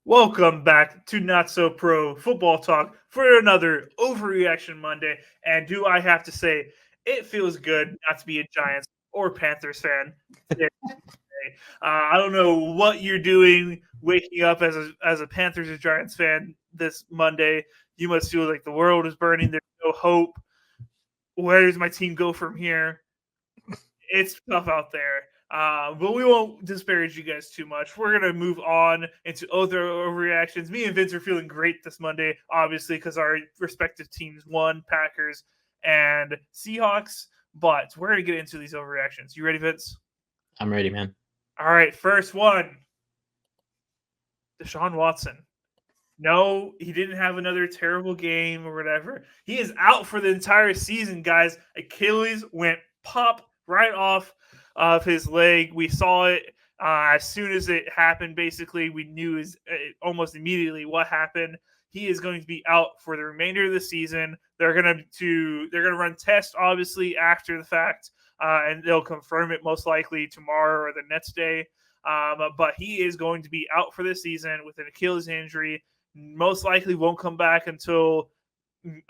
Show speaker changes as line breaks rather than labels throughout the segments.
Welcome back to Not So Pro Football Talk for another Overreaction Monday. And do I have to say, it feels good not to be a Giants or Panthers fan today. I don't know what you're doing waking up as a Panthers or Giants fan this Monday. You must feel like the world is burning. There's no hope. Where does my team go from here? It's tough out there. But we won't disparage you guys too much. We're going to move on into other overreactions. Me and Vince are feeling great this Monday, obviously, because our respective teams won, Packers and Seahawks. But we're going to get into these overreactions. You ready, Vince?
I'm ready, man.
All right, first one. Deshaun Watson. No, he didn't have another terrible game or whatever. He is out for the entire season, guys. Achilles went pop right off of his leg. We saw it as soon as it happened. Basically, we knew almost immediately what happened. He is going to be out for the remainder of the season. They're gonna run tests obviously after the fact, and they'll confirm it most likely tomorrow or the next day. But he is going to be out for the season with an Achilles injury. Most likely won't come back until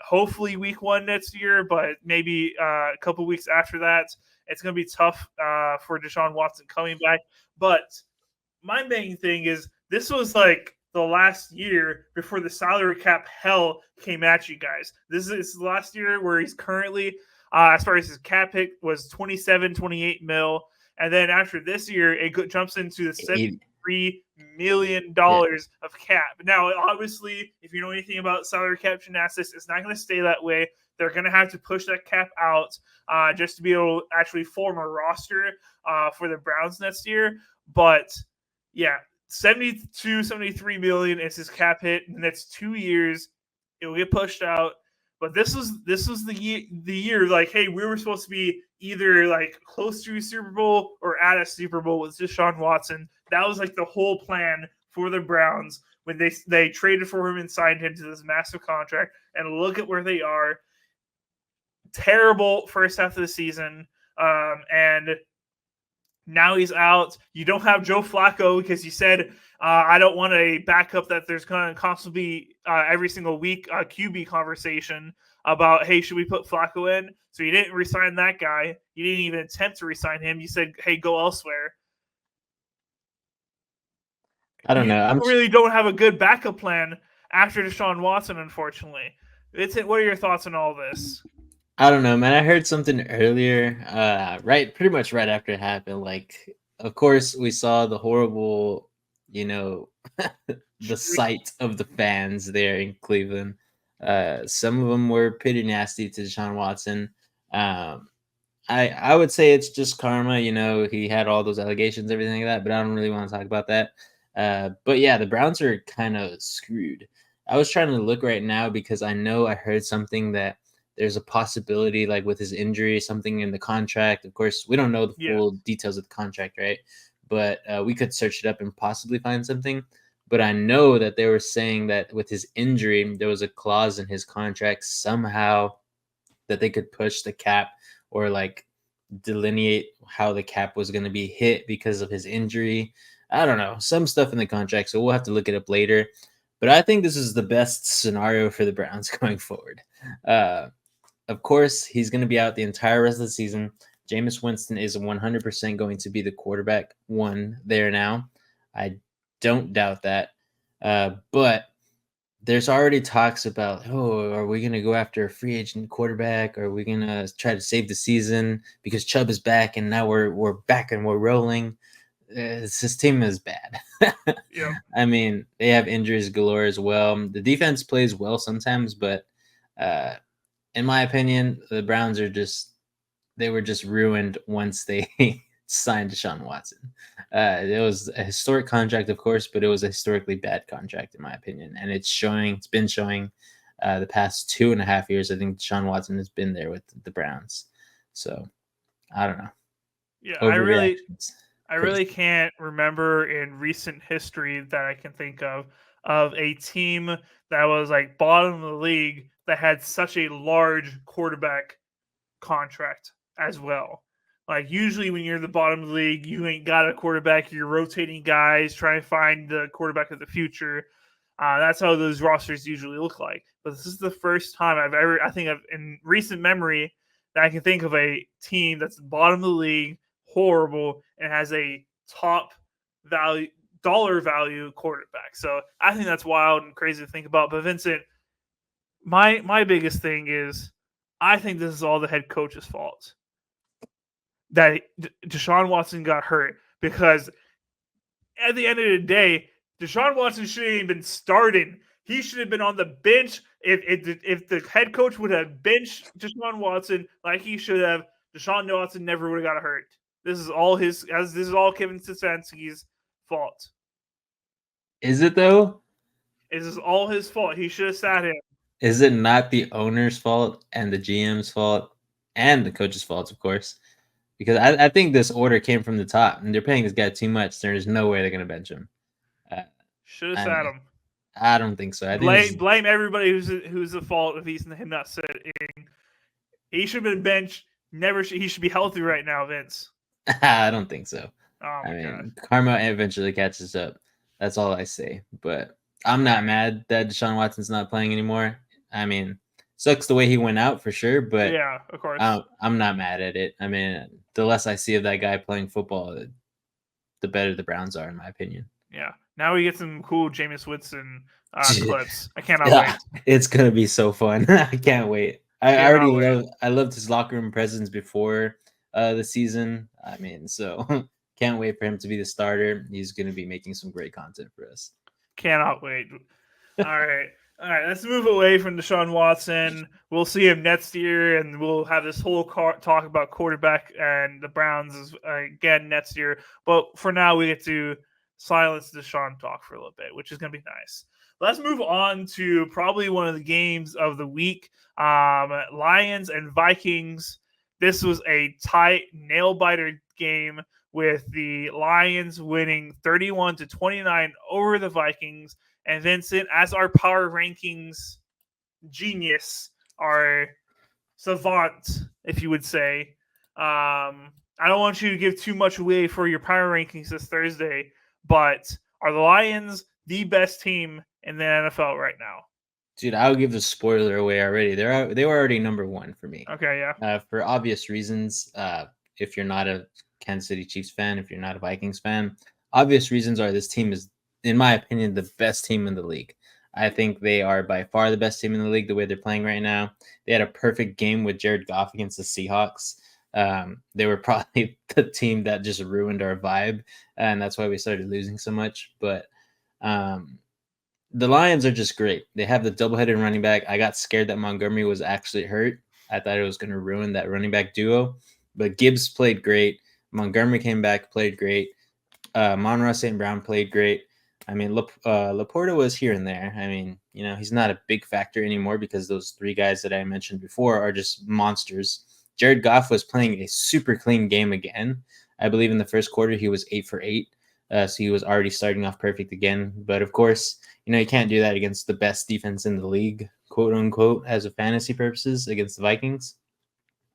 hopefully week 1 next year, but maybe a couple weeks after that. It's going to be tough for Deshaun Watson coming back. But my main thing is this was like the last year before the salary cap hell came at you guys. This is the last year where he's currently, as far as his cap hit, was 27, 28 mil. And then after this year, it jumps into the $73 million of cap. Now, obviously, if you know anything about salary cap gymnastics, it's not going to stay that way. They're going to have to push that cap out just to be able to actually form a roster for the Browns next year. But yeah, 72, 73 million is his cap hit in the next 2 years. It will get pushed out. But this was the year like, hey, we were supposed to be either like close to a Super Bowl or at a Super Bowl with Deshaun Watson. That was like the whole plan for the Browns when they traded for him and signed him to this massive contract. And look at where they are. Terrible first half of the season. And now he's out. You don't have Joe Flacco because you said, I don't want a backup that there's going to constantly be every single week QB conversation about, hey, should we put Flacco in? So you didn't resign that guy. You didn't even attempt to resign him. You said, hey, go elsewhere.
I don't know.
You really don't have a good backup plan after Deshaun Watson, unfortunately. What are your thoughts on all this?
I don't know, man. I heard something earlier, pretty much right after it happened. Like, of course, we saw the horrible, the sight of the fans there in Cleveland. Some of them were pretty nasty to Deshaun Watson. I would say it's just karma. He had all those allegations, everything like that, but I don't really want to talk about that. But yeah, the Browns are kind of screwed. I was trying to look right now because I know I heard something that there's a possibility, like with his injury, something in the contract. Of course, we don't know the full details of the contract, right? But we could search it up and possibly find something. But I know that they were saying that with his injury, there was a clause in his contract somehow that they could push the cap or like delineate how the cap was going to be hit because of his injury. I don't know, some stuff in the contract. So we'll have to look it up later. But I think this is the best scenario for the Browns going forward. Of course, he's going to be out the entire rest of the season. Jameis Winston is 100% going to be the quarterback one there now. I don't doubt that. But there's already talks about, are we going to go after a free agent quarterback? Or are we going to try to save the season because Chubb is back and now we're back and we're rolling? This team is bad.
Yeah.
I mean, they have injuries galore as well. The defense plays well sometimes, but in my opinion, the Browns were just ruined once they signed Deshaun Watson. It was a historic contract, of course, but it was a historically bad contract in my opinion. And it's been showing the past 2.5 years. I think Deshaun Watson has been there with the Browns. So I don't know.
Yeah, I really can't remember in recent history that I can think of a team that was like bottom of the league that had such a large quarterback contract as well. Like usually when you're the bottom of the league, you ain't got a quarterback. You're rotating guys, trying to find the quarterback of the future. That's how those rosters usually look like. But this is the first time I think in recent memory, that I can think of a team that's the bottom of the league, horrible, and has a top value dollar value quarterback. So I think that's wild and crazy to think about. But Vincent, my biggest thing is I think this is all the head coach's fault. That Deshaun Watson got hurt, because at the end of the day, Deshaun Watson shouldn't have been starting. He should have been on the bench. If the head coach would have benched Deshaun Watson like he should have, Deshaun Watson never would have got hurt. This is all Kevin Stefanski's fault.
Is it though?
This is all his fault. He should have sat him.
Is it not the owner's fault and the GM's fault and the coach's fault, of course? Because I think this order came from the top, and they're paying this guy too much. There's no way they're going to bench him.
Should have sat him.
I don't think so. I think
blame everybody who's the fault if he's him not sitting. He should have been benched. He should be healthy right now, Vince.
I don't think so.
Oh my God.
Karma eventually catches up. That's all I say. But I'm not mad that Deshaun Watson's not playing anymore. I mean, sucks the way he went out for sure, but
yeah, of course.
I'm not mad at it. I mean, the less I see of that guy playing football, the better the Browns are, in my opinion.
Yeah. Now we get some cool Jameis Winston clips. I cannot wait.
It's gonna be so fun. I can't wait. I loved his locker room presence before the season. I mean, so can't wait for him to be the starter. He's gonna be making some great content for us.
Cannot wait. All right. Let's move away from Deshaun Watson. We'll see him next year, and we'll have this whole talk about quarterback and the Browns again next year. But for now, we get to silence Deshaun talk for a little bit, which is going to be nice. Let's move on to probably one of the games of the week. Lions and Vikings. This was a tight nail-biter game with the Lions winning 31-29 over the Vikings. And Vincent, as our power rankings genius, our savant, if you would say, I don't want you to give too much away for your power rankings this Thursday, but are the Lions the best team in the NFL right now?
Dude, I'll give the spoiler away already. They were already number one for me.
Okay, yeah.
For obvious reasons, if you're not a Kansas City Chiefs fan, if you're not a Vikings fan, obvious reasons are this team is, in my opinion, the best team in the league. I think they are by far the best team in the league the way they're playing right now. They had a perfect game with Jared Goff against the Seahawks. They were probably the team that just ruined our vibe, and that's why we started losing so much. But the Lions are just great. They have the double-headed running back. I got scared that Montgomery was actually hurt. I thought it was going to ruin that running back duo. But Gibbs played great. Montgomery came back, played great. Monroe St. Brown played great. I mean, Laporta was here and there. I mean, he's not a big factor anymore because those three guys that I mentioned before are just monsters. Jared Goff was playing a super clean game again. I believe in the first quarter he was 8 for 8. So he was already starting off perfect again. But of course, you can't do that against the best defense in the league, quote unquote, as a fantasy purposes against the Vikings.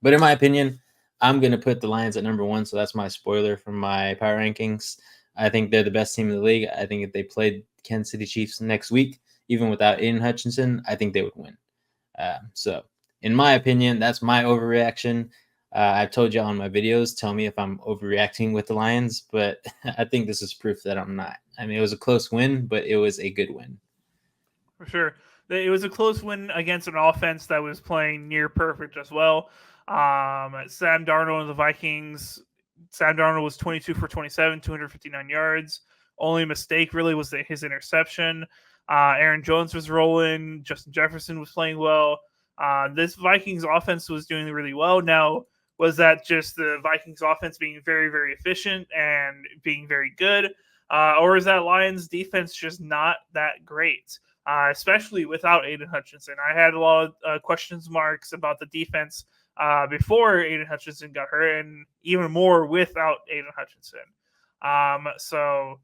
But in my opinion, I'm going to put the Lions at number one. So that's my spoiler from my power rankings. I think they're the best team in the league. I think if they played Kansas City Chiefs next week, even without Aiden Hutchinson, I think they would win. So in my opinion, that's my overreaction. I've told you on my videos, tell me if I'm overreacting with the Lions, but I think this is proof that I'm not. I mean, it was a close win, but it was a good win.
For sure. It was a close win against an offense that was playing near perfect as well. Sam Darnold and the Vikings, Sam Darnold was 22 for 27, 259 yards. Only mistake really was his interception. Aaron Jones was rolling. Justin Jefferson was playing well. This Vikings offense was doing really well. Now, was that just the Vikings offense being very, very efficient and being very good? Or is that Lions defense just not that great, especially without Aiden Hutchinson? I had a lot of questions marks about the defense before Aiden Hutchinson got hurt, and even more without Aiden Hutchinson. So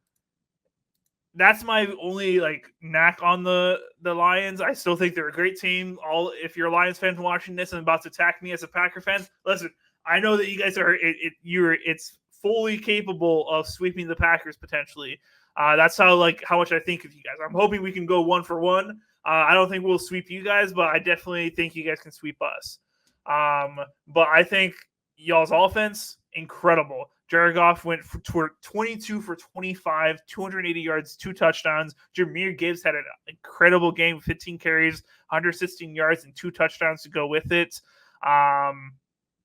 that's my only knack on the Lions. I still think they're a great team. If you're a Lions fan watching this and about to attack me as a Packer fan, listen, I know that you guys are it's fully capable of sweeping the Packers potentially. That's how much I think of you guys. I'm hoping we can go 1-for-1. I don't think we'll sweep you guys, but I definitely think you guys can sweep us. But I think y'all's offense incredible. Jared Goff went for 22 for 25, 280 yards, 2 touchdowns. Jahmyr Gibbs had an incredible game, 15 carries, 116 yards, and 2 touchdowns to go with it.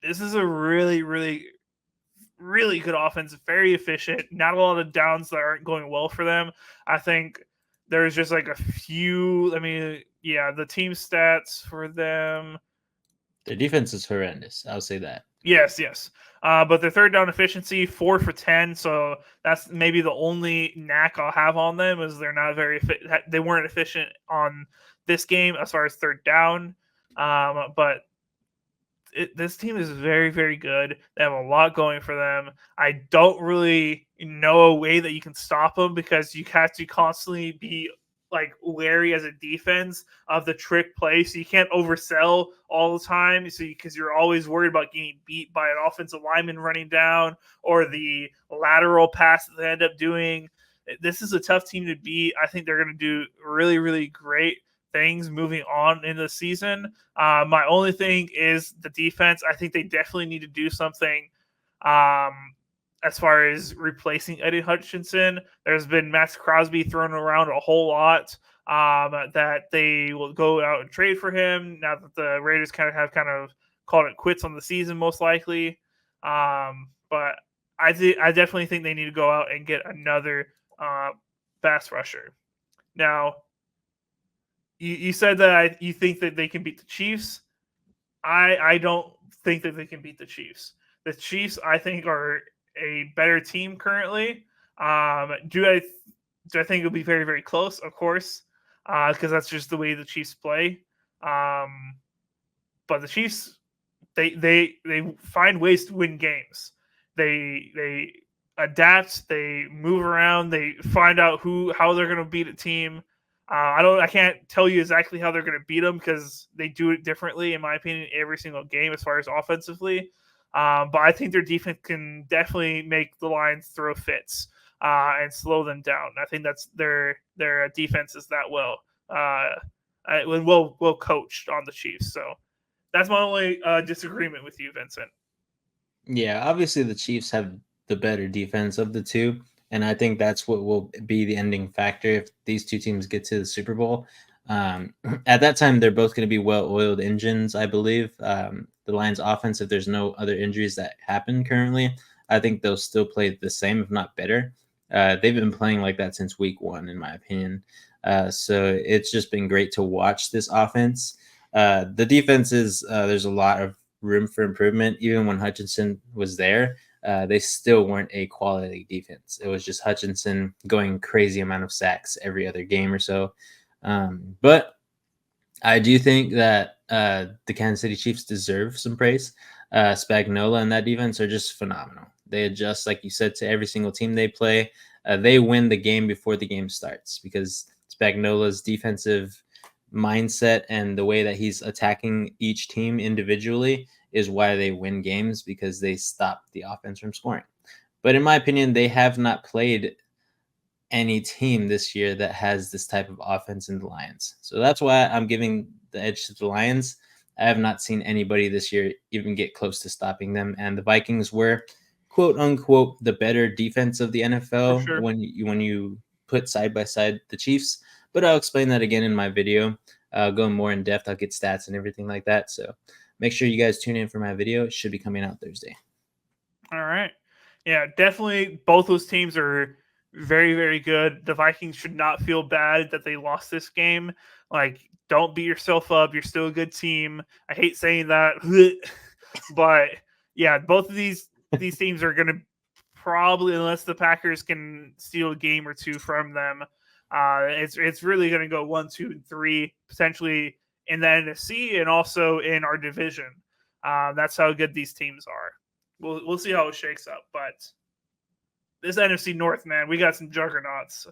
This is a really, really, really good offense, very efficient. Not a lot of downs that aren't going well for them. I think there's just like a few. I mean, yeah, the team stats for them.
Their defense is horrendous. I'll say that.
Yes. But their third down efficiency, 4 for 10. So that's maybe the only knack I'll have on them is they're not they weren't efficient on this game as far as third down. But this team is very, very good. They have a lot going for them. I don't really know a way that you can stop them because you have to constantly be like wary as a defense of the trick play. So you can't oversell all the time. So because you're always worried about getting beat by an offensive lineman running down or the lateral pass that they end up doing. This is a tough team to beat. I think they're going to do really, really great things moving on in the season. My only thing is the defense. I think they definitely need to do something as far as replacing Eddie Hutchinson. There's been Max Crosby thrown around a whole lot that they will go out and trade for him now that the Raiders kind of called it quits on the season most likely. But I definitely think they need to go out and get another pass rusher. Now, you said that you think that they can beat the Chiefs. I don't think that they can beat the Chiefs. The Chiefs, I think, are a better team currently. Do I think it'll be very, very close? Of course, because that's just the way the Chiefs play. But the Chiefs, they find ways to win games. They adapt. They move around. They find out how they're going to beat a team. I can't tell you exactly how they're going to beat them because they do it differently, in my opinion, every single game as far as offensively. But I think their defense can definitely make the Lions throw fits and slow them down. I think that's their defense is that well coached on the Chiefs. So that's my only disagreement with you, Vincent.
Yeah, obviously the Chiefs have the better defense of the two. And I think that's what will be the ending factor if these two teams get to the Super Bowl. At that time, they're both going to be well-oiled engines, I believe. The Lions' offense, if there's no other injuries that happen currently, I think they'll still play the same, if not better. They've been playing like that since week 1, in my opinion. So it's just been great to watch this offense. The defense is there's a lot of room for improvement. Even when Hutchinson was there, they still weren't a quality defense. It was just Hutchinson going crazy amount of sacks every other game or so. But I do think that the Kansas City Chiefs deserve some praise. Spagnuolo and that defense are just phenomenal. They adjust, like you said, to every single team they play. They win the game before the game starts because Spagnuolo's defensive mindset and the way that he's attacking each team individually is why they win games, because they stop the offense from scoring. But in my opinion, they have not played any team this year that has this type of offense in the Lions. So that's why I'm giving the edge to the Lions. I have not seen anybody this year even get close to stopping them. And the Vikings were, quote unquote, the better defense of the NFL
sure.
when you put side by side the Chiefs. But I'll explain that again in my video. Going more in depth, I'll get stats and everything like that. So make sure you guys tune in for my video. It should be coming out Thursday.
All right. Yeah, definitely both those teams are very, very good. The Vikings should not feel bad that they lost this game. Like, don't beat yourself up. You're still a good team. I hate saying that. But yeah, both of these teams are going to probably, unless the Packers can steal a game or two from them, it's really going to go 1, 2, and 3, potentially in the NFC and also in our division. That's how good these teams are. We'll see how it shakes up, but this NFC North, man, we got some juggernauts.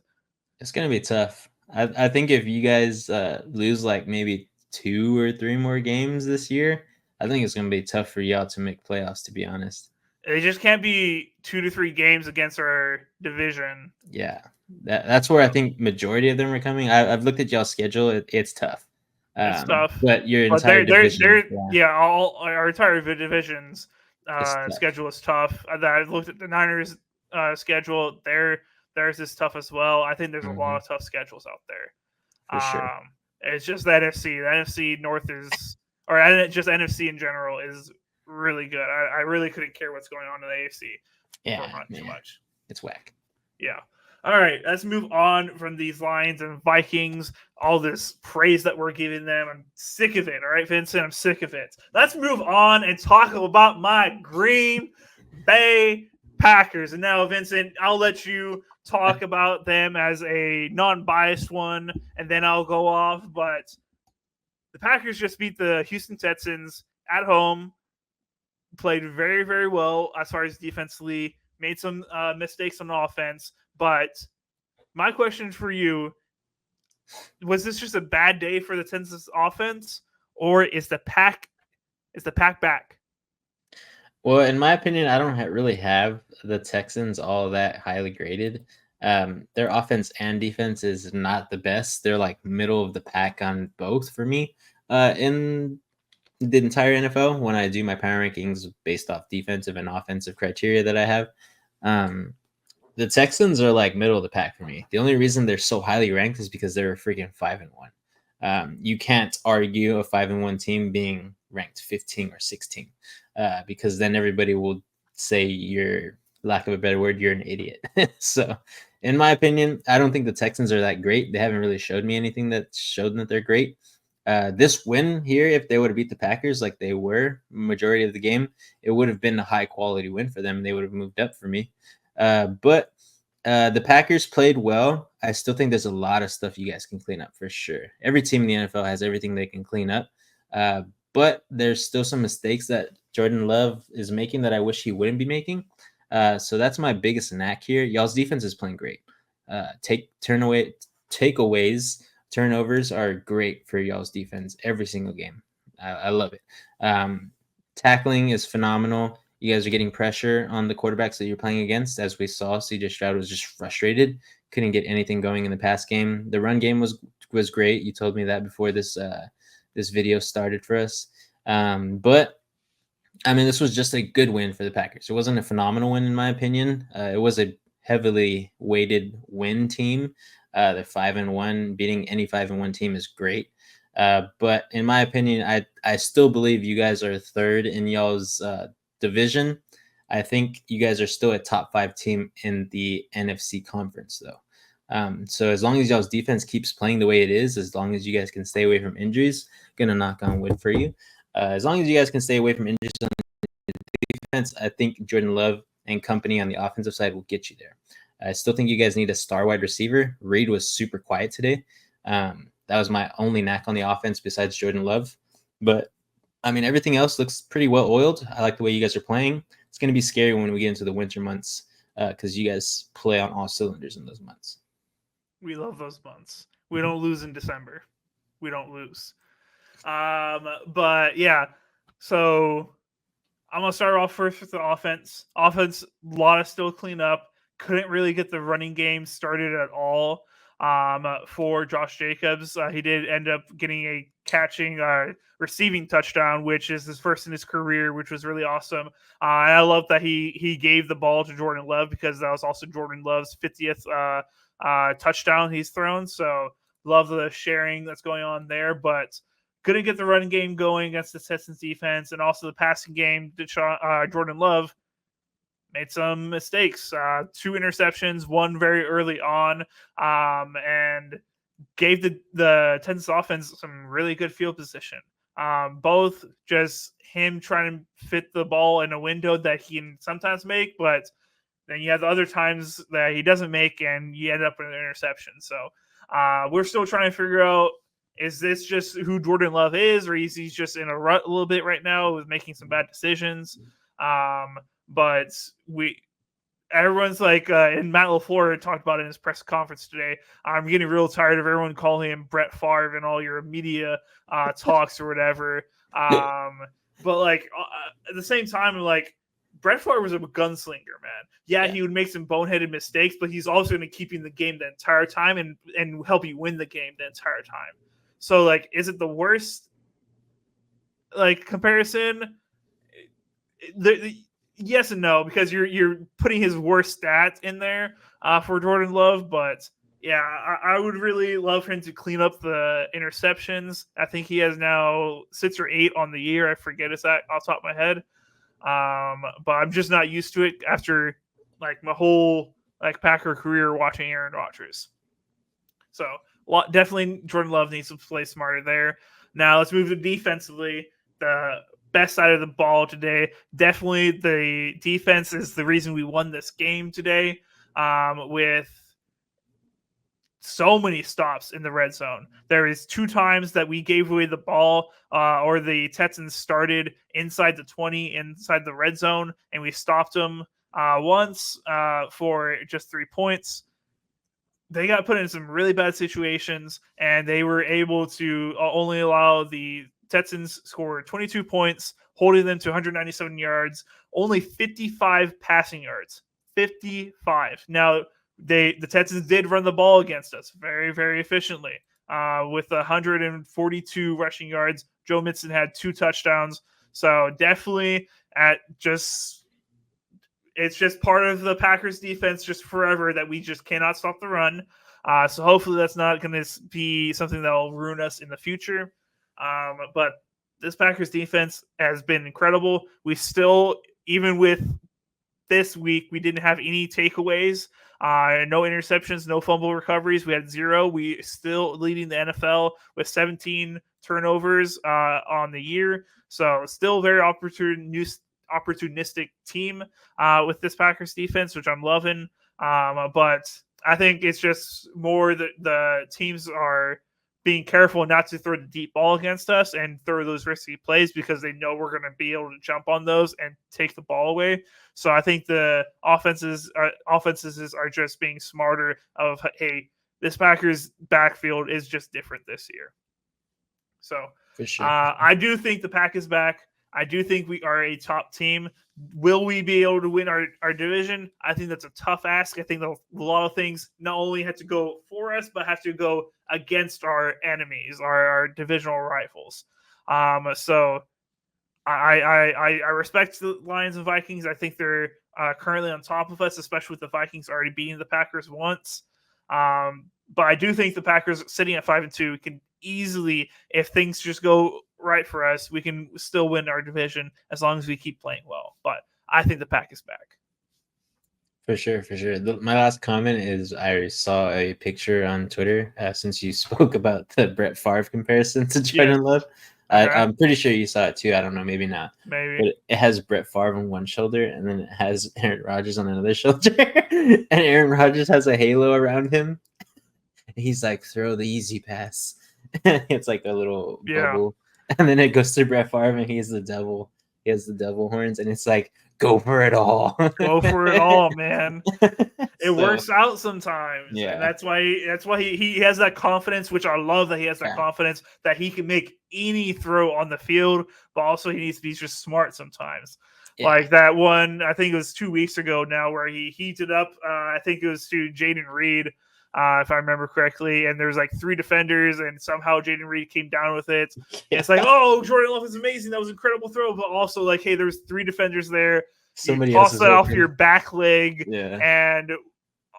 It's gonna be tough. I think if you guys lose like maybe 2 or 3 more games this year, I think it's going to be tough for y'all to make playoffs, to be honest.
It just can't be 2 to 3 games against our division.
Yeah, that's where I think majority of them are coming. I've looked at y'all's schedule; it's tough.
It's tough.
But your
But
entire division,
all our entire division's
it's tough
schedule is tough. I've looked at the Niners' schedule. Theirs is tough as well. I think there's a lot of tough schedules out there.
for sure.
It's just the NFC. The NFC North is, or just NFC in general is really good. I really couldn't care what's going on in the AFC.
Yeah,
too much.
It's whack.
Yeah. All right, let's move on from these Lions and Vikings. All this praise that we're giving them, I'm sick of it. All right, Vincent, I'm sick of it. Let's move on and talk about my Green Bay Packers. And now, Vincent, I'll let you talk about them as a non-biased one, and then I'll go off. But the Packers just beat the Houston Texans at home, played very, very well as far as defensively, made some mistakes on offense. But my question for you, was this just a bad day for the Texans offense, or is the pack back?
Well, in my opinion, I don't really have the Texans all that highly graded. Their offense and defense is not the best. They're like middle of the pack on both for me. In the entire NFL, when I do my power rankings based off defensive and offensive criteria that I have, the Texans are like middle of the pack for me. The only reason they're so highly ranked is because they're freaking 5-1. You can't argue a 5-1 team being ranked 15 or 16, because then everybody will say you're, lack of a better word, you're an idiot. So, in my opinion, I don't think the Texans are that great. They haven't really showed me anything that showed them that they're great. This win here, if they would have beat the Packers like they were majority of the game, it would have been a high quality win for them. They would have moved up for me. But the Packers played well. I still think there's a lot of stuff you guys can clean up for sure. Every team in the NFL has everything they can clean up. But there's still some mistakes that Jordan Love is making that I wish he wouldn't be making. So that's my biggest knack here. Y'all's defense is playing great. Takeaways, turnovers are great for y'all's defense every single game. I love it. Tackling is phenomenal. You guys are getting pressure on the quarterbacks that you're playing against. As we saw, CJ Stroud was just frustrated, couldn't get anything going in the pass game. The run game was great. You told me that before this video started for us. But I mean, this was just a good win for the Packers. It wasn't a phenomenal win in my opinion. It was a heavily weighted win team. They're 5-1. Beating any 5-1 team is great. But in my opinion, I still believe you guys are third in y'all's division. I think you guys are still a top 5 team in the NFC conference, though. So as long as y'all's defense keeps playing the way it is, as long as you guys can stay away from injuries, gonna knock on wood for you. As long as you guys can stay away from injuries on the defense, I think Jordan Love and company on the offensive side will get you there. I still think you guys need a star wide receiver. Reed was super quiet today. That was my only knack on the offense besides Jordan Love. But I mean, everything else looks pretty well oiled. I like the way you guys are playing. It's going to be scary when we get into the winter months because you guys play on all cylinders in those months.
We love those months. We don't lose in December. We don't lose. But yeah, so I'm going to start off first with the offense. Offense, a lot of still clean up. Couldn't really get the running game started at all for Josh Jacobs. He did end up getting a receiving touchdown, which is his first in his career, which was really awesome. And I love that he gave the ball to Jordan Love because that was also Jordan Love's 50th touchdown he's thrown. So love the sharing that's going on there, but couldn't get the running game going against the Texans defense, and also the passing game. Jordan Love made some mistakes, 2 interceptions, one very early on, and gave the Texans offense some really good field position. Both just him trying to fit the ball in a window that he can sometimes make, but then you have the other times that he doesn't make, and you end up with an interception. So we're still trying to figure out, is this just who Jordan Love is, or is he just in a rut a little bit right now with making some bad decisions? But everyone's like, and Matt LaFleur talked about it in his press conference today. I'm getting real tired of everyone calling him Brett Favre and all your media talks or whatever. But like at the same time, like Brett Favre was a gunslinger, man. Yeah,
Yeah.
he would make some boneheaded mistakes, but he's also going to keep you in the game the entire time and help you win the game the entire time. So like, is it the worst like comparison? Yes and no, because you're putting his worst stats in there for Jordan Love, but yeah, I would really love him to clean up the interceptions. I think he has now 6 or 8 on the year. I forget it's that off the top of my head. But I'm just not used to it after like my whole like Packer career watching Aaron Rodgers. So definitely Jordan Love needs to play smarter there. Now let's move to defensively. The best side of the ball today. Definitely the defense is the reason we won this game today. With so many stops in the red zone. There is 2 times that we gave away the ball, or the Texans started inside the 20, inside the red zone, and we stopped them once for just 3 points. They got put in some really bad situations, and they were able to only allow the Texans score 22 points, holding them to 197 yards, only 55 passing yards. 55. Now, the Texans did run the ball against us very, very efficiently with 142 rushing yards. Joe Mixon had 2 touchdowns. So definitely it's just part of the Packers defense just forever that we just cannot stop the run. So hopefully that's not going to be something that will ruin us in the future. But this Packers defense has been incredible. We still, even with this week, we didn't have any takeaways, no interceptions, no fumble recoveries. We had 0. We still leading the NFL with 17 turnovers on the year. So still very opportunistic team with this Packers defense, which I'm loving. But I think it's just more that the teams are being careful not to throw the deep ball against us and throw those risky plays because they know we're going to be able to jump on those and take the ball away. So I think the offenses are just being smarter of, hey, this Packers backfield is just different this year. So
For sure.
I do think the Pack is back. I do think we are a top team. Will we be able to win our division? I think that's a tough ask. I think a lot of things not only have to go for us, but have to go against our enemies, our divisional rivals. So I respect the Lions and Vikings. I think they're currently on top of us, especially with the Vikings already beating the Packers once. But I do think the Packers sitting at 5-2 can easily, if things just go right for us, we can still win our division as long as we keep playing well. But I think the Pack is back.
For sure, for sure. My last comment is I saw a picture on Twitter since you spoke about the Brett Favre comparison to Jordan Love. I'm pretty sure you saw it too. I don't know, maybe not.
Maybe.
But it has Brett Favre on one shoulder, and then it has Aaron Rodgers on another shoulder. And Aaron Rodgers has a halo around him. He's like, throw the easy pass. It's like a little bubble. And then it goes to Brett Favre, and he has the devil. He has the devil horns, and it's like, go for it all.
Go for it all, man. It works out sometimes.
Yeah.
And that's why he has that confidence, which I love that he has that confidence that he can make any throw on the field, but also he needs to be just smart sometimes. Yeah. Like that one, I think it was 2 weeks ago now, where he heated up. I think it was to Jaden Reed, if I remember correctly, and there's like 3 defenders, and somehow Jaden Reed came down with it. Yeah. It's like, oh, Jordan Love is amazing. That was an incredible throw, but also like, hey, there's 3 defenders there.
Somebody
you toss that off your back leg, and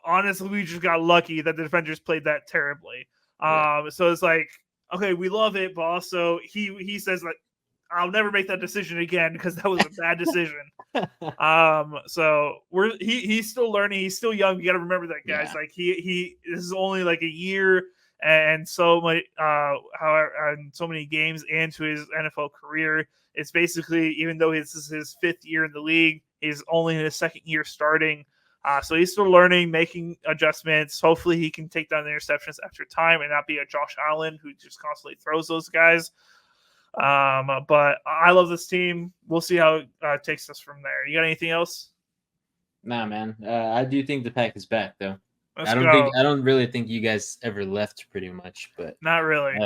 honestly, we just got lucky that the defenders played that terribly. So it's like, okay, we love it, but also he says like, I'll never make that decision again because that was a bad decision. So he's still learning. He's still young. You got to remember that, guys. Like he this is only like a year and so much, and so many games into his NFL career. It's basically, even though this is his 5th year in the league, he's only in his 2nd year starting. So he's still learning, making adjustments. Hopefully he can take down the interceptions after time and not be a Josh Allen who just constantly throws those guys. But I love this team. We'll see how it takes us from there. You got anything else?
Nah, man. I do think the Pack is back, though. I don't really think you guys ever left, pretty much. But
not really.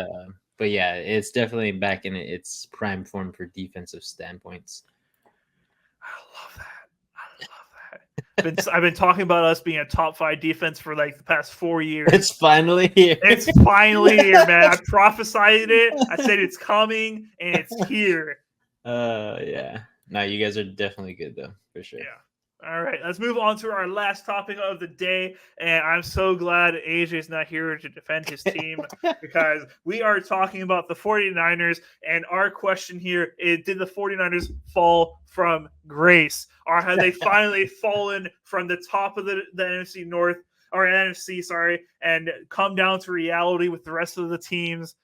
But yeah, it's definitely back in its prime form for defensive standpoints.
I love that. I love that. I've been talking about us being a top 5 defense for like the past 4 years.
It's finally here.
It's finally here, man. I prophesied it. I said it's coming, and it's here.
Yeah. No, you guys are definitely good though, for sure.
Yeah. All right, let's move on to our last topic of the day. And I'm so glad AJ's not here to defend his team because we are talking about the 49ers. And our question here is, did the 49ers fall from grace? Or have they finally fallen from the top of the NFC North, or NFC, sorry, and come down to reality with the rest of the teams?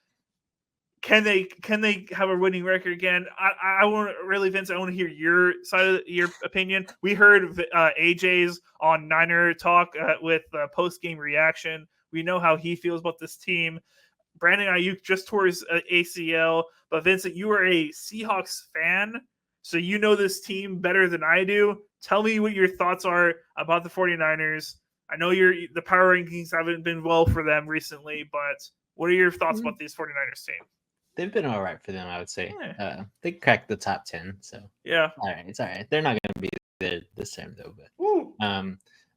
Can they have a winning record again? I want really, Vince. I want to hear your side of your opinion. We heard AJ's on Niner Talk with post game reaction. We know how he feels about this team. Brandon Ayuk just tore his ACL, but Vincent, you are a Seahawks fan, so you know this team better than I do. Tell me what your thoughts are about the 49ers. I know the power rankings haven't been well for them recently, but what are your thoughts about these 49ers team?
They've been all right for them, I would say. They cracked the top 10, so
yeah,
all right, it's all right. They're not going to be there this time though,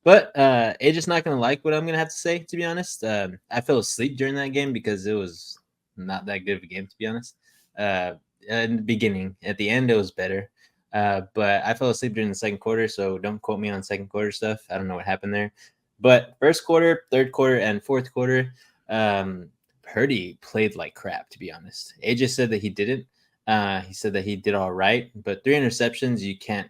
but AJ's not going to like what I'm going to have to say, to be honest. I fell asleep during that game because it was not that good of a game, to be honest. In the beginning, at the end, it was better. But I fell asleep during the second quarter, so don't quote me on second quarter stuff. I don't know what happened there. But first quarter, third quarter, and fourth quarter, Purdy played like crap, to be honest. AJ said that he didn't. He said that he did all right, but 3 interceptions, you can't,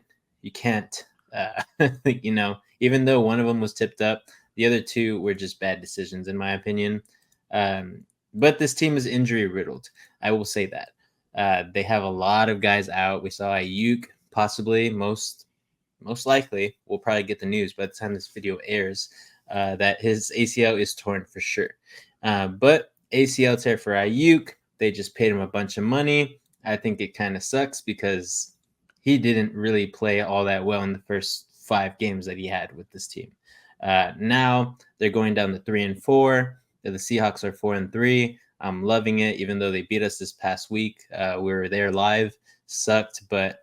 you know, even though one of them was tipped up, the other 2 were just bad decisions, in my opinion. But this team is injury riddled. I will say that. They have a lot of guys out. We saw Ayuk, possibly, most likely, we'll probably get the news by the time this video airs, that his ACL is torn for sure. But ACL tear for Ayuk, they just paid him a bunch of money. I think it kind of sucks because he didn't really play all that well in the first 5 games that he had with this team. Now they're going down to 3-4. The Seahawks are 4-3. I'm loving it, even though they beat us this past week. We were there live, sucked, but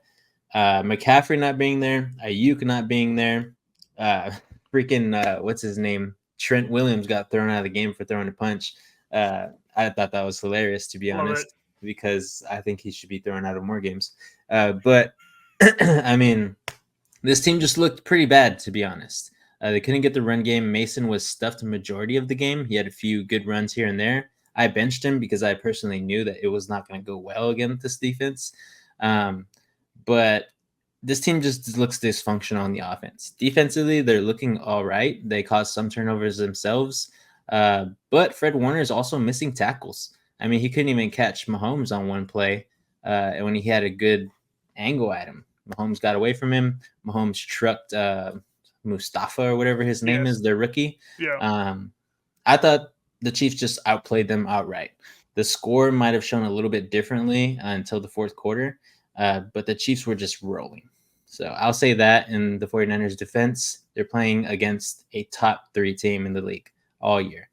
McCaffrey not being there, Ayuk not being there, what's his name? Trent Williams got thrown out of the game for throwing a punch. I thought that was hilarious, to be honest, because I think he should be thrown out of more games. But I mean, this team just looked pretty bad, to be honest. They couldn't get the run game. Mason was stuffed a majority of the game. He had a few good runs here and there. I benched him because I personally knew that it was not going to go well against this defense. But this team just looks dysfunctional on the offense. Defensively, they're looking all right. They caused some turnovers themselves. But Fred Warner is also missing tackles. I mean, he couldn't even catch Mahomes on one play when he had a good angle at him. Mahomes got away from him. Mahomes trucked Mustafa or whatever his name is, their rookie.
Yeah.
I thought the Chiefs just outplayed them outright. The score might have shown a little bit differently until the fourth quarter, but the Chiefs were just rolling. So I'll say that in the 49ers defense, they're playing against a top 3 team in the league all year.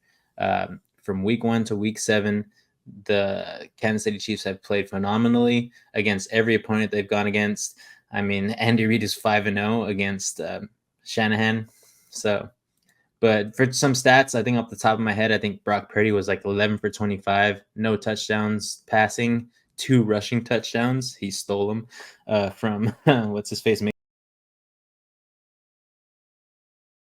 From week 1 to week 7, the Kansas City Chiefs have played phenomenally against every opponent they've gone against. I mean, Andy Reid is 5-0 against Shanahan. So, but for some stats, I think off the top of my head, I think Brock Purdy was like 11 for 25, no touchdowns passing, 2 rushing touchdowns. He stole them from what's his face,